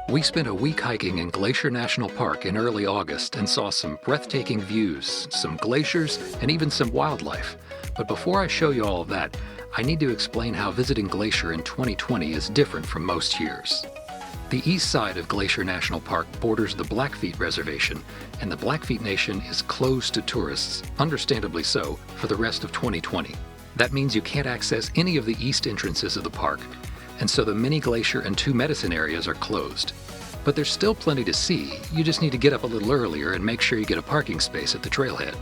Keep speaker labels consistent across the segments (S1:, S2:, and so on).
S1: We spent a week hiking in Glacier National Park in early August and saw some breathtaking views, some glaciers, and even some wildlife. But before I show you all of that, I need to explain how visiting Glacier in 2020 is different from most years. The east side of Glacier National Park borders the Blackfeet Reservation, and the Blackfeet Nation is closed to tourists, understandably so, for the rest of 2020. That means you can't access any of the east entrances of the park, and so the mini glacier and two medicine areas are closed. But there's still plenty to see. You just need to get up a little earlier and make sure you get a parking space at the trailhead.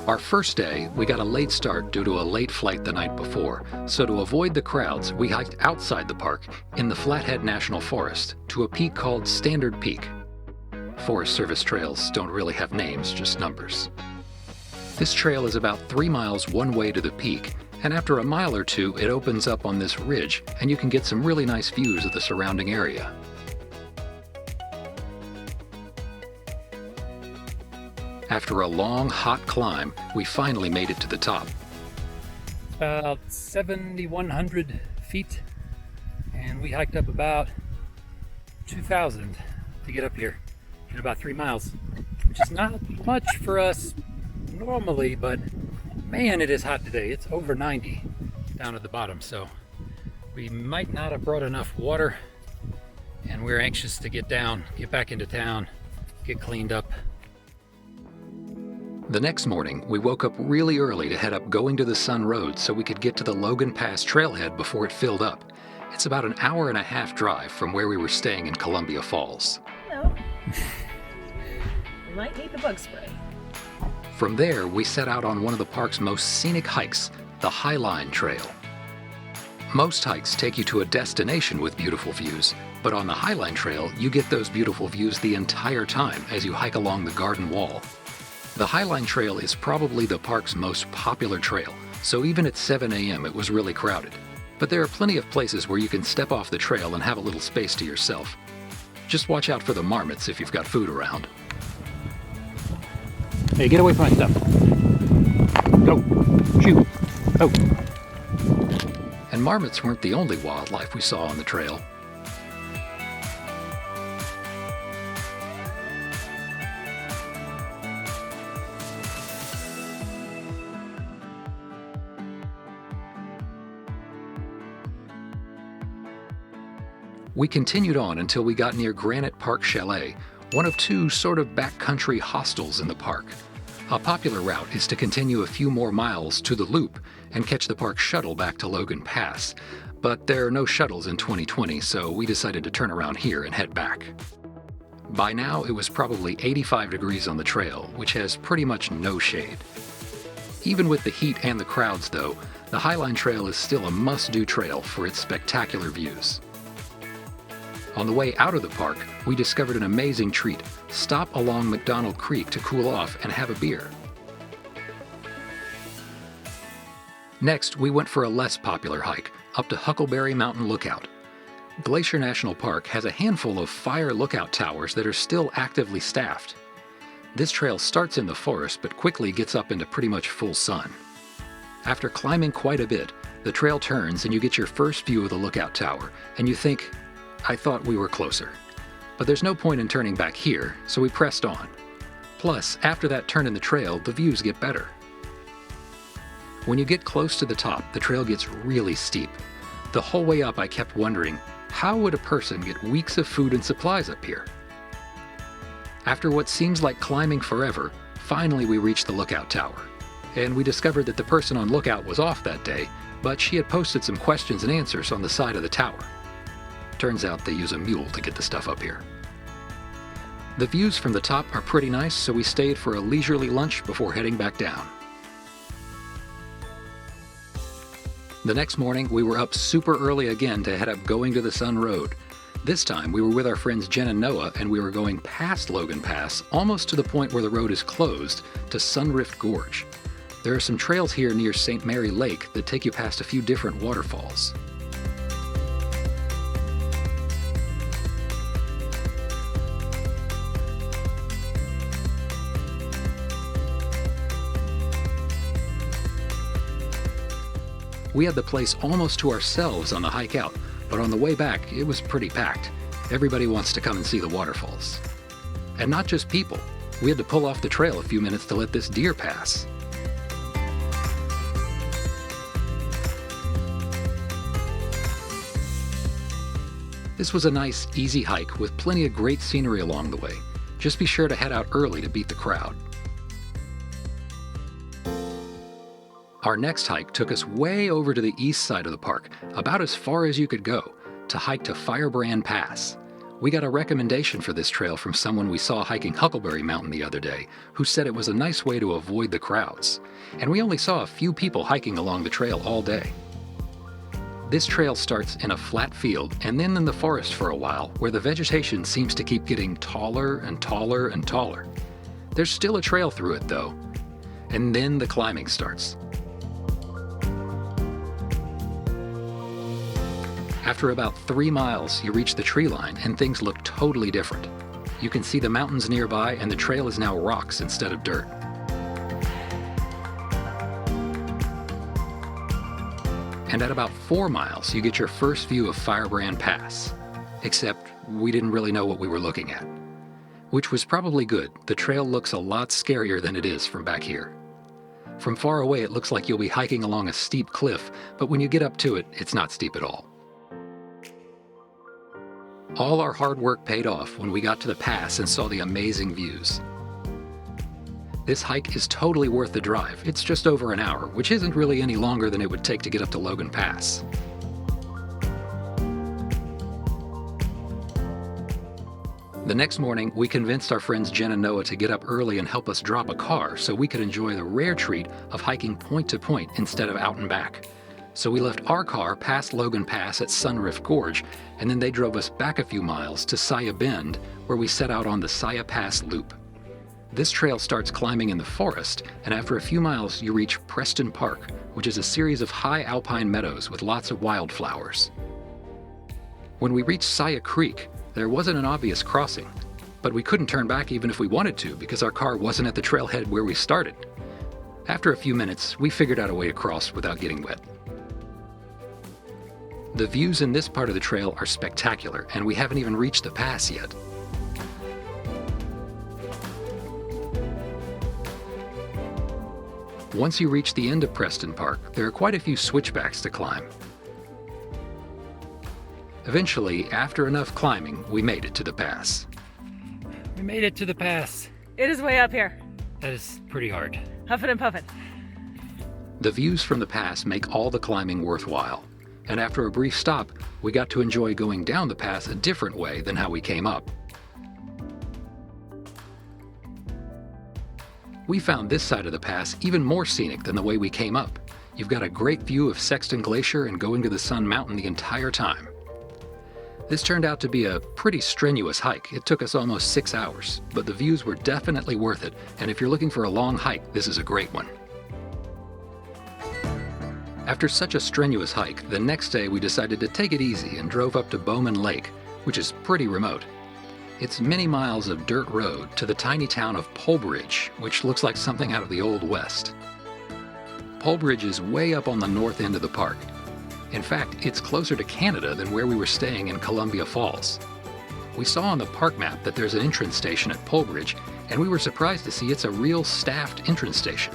S1: Our first day, we got a late start due to a late flight the night before, so to avoid the crowds, we hiked outside the park in the Flathead National Forest to a peak called Standard Peak. Forest Service trails don't really have names, just numbers. This trail is about 3 miles one way to the peak, and after a mile or two, it opens up on this ridge, and you can get some really nice views of the surrounding area. After a long, hot climb, we finally made it to the top.
S2: About 7,100 feet, and we hiked up about 2,000 to get up here in about 3 miles, which is not much for us normally, but man, it is hot today. It's over 90 down at the bottom, so we might not have brought enough water, and we're anxious to get down, get back into town, get cleaned up.
S1: The next morning, we woke up really early to head up Going to the Sun Road so we could get to the Logan Pass trailhead before it filled up. It's about an hour-and-a-half drive from where we were staying in Columbia Falls.
S3: Hello. We might need the bug spray.
S1: From there, we set out on one of the park's most scenic hikes, the Highline Trail. Most hikes take you to a destination with beautiful views, but on the Highline Trail, you get those beautiful views the entire time as you hike along the garden wall. The Highline Trail is probably the park's most popular trail, so even at 7 a.m. it was really crowded. But there are plenty of places where you can step off the trail and have a little space to yourself. Just watch out for the marmots if you've got food around.
S2: Hey, get away from my stuff. Go. Shoot. Go.
S1: And marmots weren't the only wildlife we saw on the trail. We continued on until we got near Granite Park Chalet, one of two sort of backcountry hostels in the park. A popular route is to continue a few more miles to the loop and catch the park shuttle back to Logan Pass, but there are no shuttles in 2020, so we decided to turn around here and head back. By now, it was probably 85 degrees on the trail, which has pretty much no shade. Even with the heat and the crowds, though, the Highline Trail is still a must-do trail for its spectacular views. On the way out of the park, we discovered an amazing treat. Stop along McDonald Creek to cool off and have a beer. Next, we went for a less popular hike, up to Huckleberry Mountain Lookout. Glacier National Park has a handful of fire lookout towers that are still actively staffed. This trail starts in the forest but quickly gets up into pretty much full sun. After climbing quite a bit, the trail turns and you get your first view of the lookout tower, and you think, I thought we were closer. But there's no point in turning back here, so we pressed on. Plus, after that turn in the trail, the views get better. When you get close to the top, the trail gets really steep. The whole way up I kept wondering, how would a person get weeks of food and supplies up here? After what seems like climbing forever, finally we reached the lookout tower. And we discovered that the person on lookout was off that day, but she had posted some questions and answers on the side of the tower. Turns out they use a mule to get the stuff up here. The views from the top are pretty nice, so we stayed for a leisurely lunch before heading back down. The next morning, we were up super early again to head up Going to the Sun Road. This time, we were with our friends Jen and Noah, and we were going past Logan Pass, almost to the point where the road is closed, to Sunrift Gorge. There are some trails here near St. Mary Lake that take you past a few different waterfalls. We had the place almost to ourselves on the hike out, but on the way back, it was pretty packed. Everybody wants to come and see the waterfalls. And not just people. We had to pull off the trail a few minutes to let this deer pass. This was a nice, easy hike with plenty of great scenery along the way. Just be sure to head out early to beat the crowd. Our next hike took us way over to the east side of the park, about as far as you could go, to hike to Firebrand Pass. We got a recommendation for this trail from someone we saw hiking Huckleberry Mountain the other day, who said it was a nice way to avoid the crowds. And we only saw a few people hiking along the trail all day. This trail starts in a flat field and then in the forest for a while, where the vegetation seems to keep getting taller and taller and taller. There's still a trail through it though. And then the climbing starts. After about 3 miles, you reach the tree line and things look totally different. You can see the mountains nearby and the trail is now rocks instead of dirt. And at about 4 miles, you get your first view of Firebrand Pass. Except we didn't really know what we were looking at. Which was probably good. The trail looks a lot scarier than it is from back here. From far away, it looks like you'll be hiking along a steep cliff, but when you get up to it, it's not steep at all. All our hard work paid off when we got to the pass and saw the amazing views. This hike is totally worth the drive. It's just over an hour, which isn't really any longer than it would take to get up to Logan Pass. The next morning, we convinced our friends Jen and Noah to get up early and help us drop a car so we could enjoy the rare treat of hiking point to point instead of out and back. So we left our car past Logan Pass at Sunrift Gorge, and then they drove us back a few miles to Siyeh Bend, where we set out on the Siyeh Pass loop. This trail starts climbing in the forest, and after a few miles you reach Preston Park, which is a series of high alpine meadows with lots of wildflowers. When we reached Siyeh Creek, there wasn't an obvious crossing, but we couldn't turn back even if we wanted to because our car wasn't at the trailhead where we started. After a few minutes, we figured out a way to cross without getting wet. The views in this part of the trail are spectacular, and we haven't even reached the pass yet. Once you reach the end of Preston Park, there are quite a few switchbacks to climb. Eventually, after enough climbing, we made it to the pass.
S2: We made it to the pass.
S3: It is way up here.
S2: That is pretty hard.
S3: Huffing and puffing.
S1: The views from the pass make all the climbing worthwhile. And after a brief stop, we got to enjoy going down the pass a different way than how we came up. We found this side of the pass even more scenic than the way we came up. You've got a great view of Sexton Glacier and Going to the Sun Mountain the entire time. This turned out to be a pretty strenuous hike. It took us almost 6 hours, but the views were definitely worth it, and if you're looking for a long hike, this is a great one. After such a strenuous hike, the next day we decided to take it easy and drove up to Bowman Lake, which is pretty remote. It's many miles of dirt road to the tiny town of Polebridge, which looks like something out of the Old West. Polebridge is way up on the north end of the park. In fact, it's closer to Canada than where we were staying in Columbia Falls. We saw on the park map that there's an entrance station at Polebridge, and we were surprised to see it's a real staffed entrance station.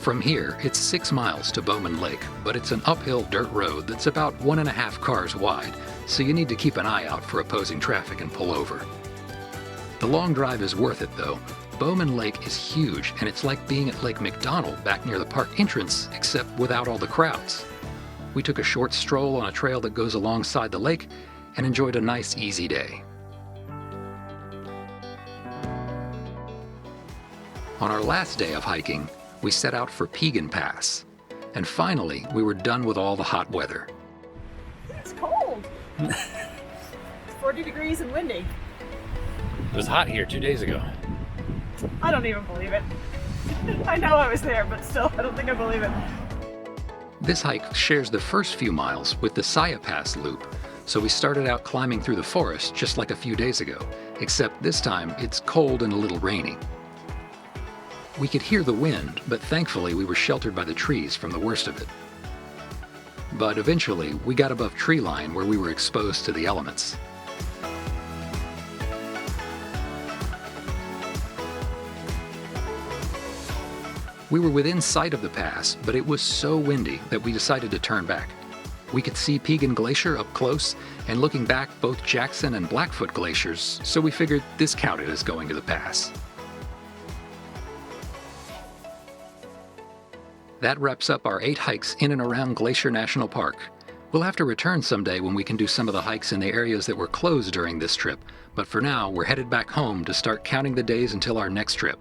S1: From here, it's 6 miles to Bowman Lake, but it's an uphill dirt road that's about 1.5 cars wide, so you need to keep an eye out for opposing traffic and pull over. The long drive is worth it though. Bowman Lake is huge, and it's like being at Lake McDonald back near the park entrance, except without all the crowds. We took a short stroll on a trail that goes alongside the lake and enjoyed a nice, easy day. On our last day of hiking, we set out for Piegan Pass, and finally we were done with all the hot weather.
S3: It's cold. It's 40 degrees and windy.
S2: It was hot here 2 days ago.
S3: I don't even believe it. I know I was there, but still, I don't think I believe it.
S1: This hike shares the first few miles with the Siyeh Pass loop, so we started out climbing through the forest just like a few days ago, except this time it's cold and a little rainy. We could hear the wind, but thankfully we were sheltered by the trees from the worst of it. But eventually, we got above tree line where we were exposed to the elements. We were within sight of the pass, but it was so windy that we decided to turn back. We could see Piegan Glacier up close, and looking back, both Jackson and Blackfoot glaciers, so we figured this counted as going to the pass. That wraps up our 8 hikes in and around Glacier National Park. We'll have to return someday when we can do some of the hikes in the areas that were closed during this trip, but for now, we're headed back home to start counting the days until our next trip.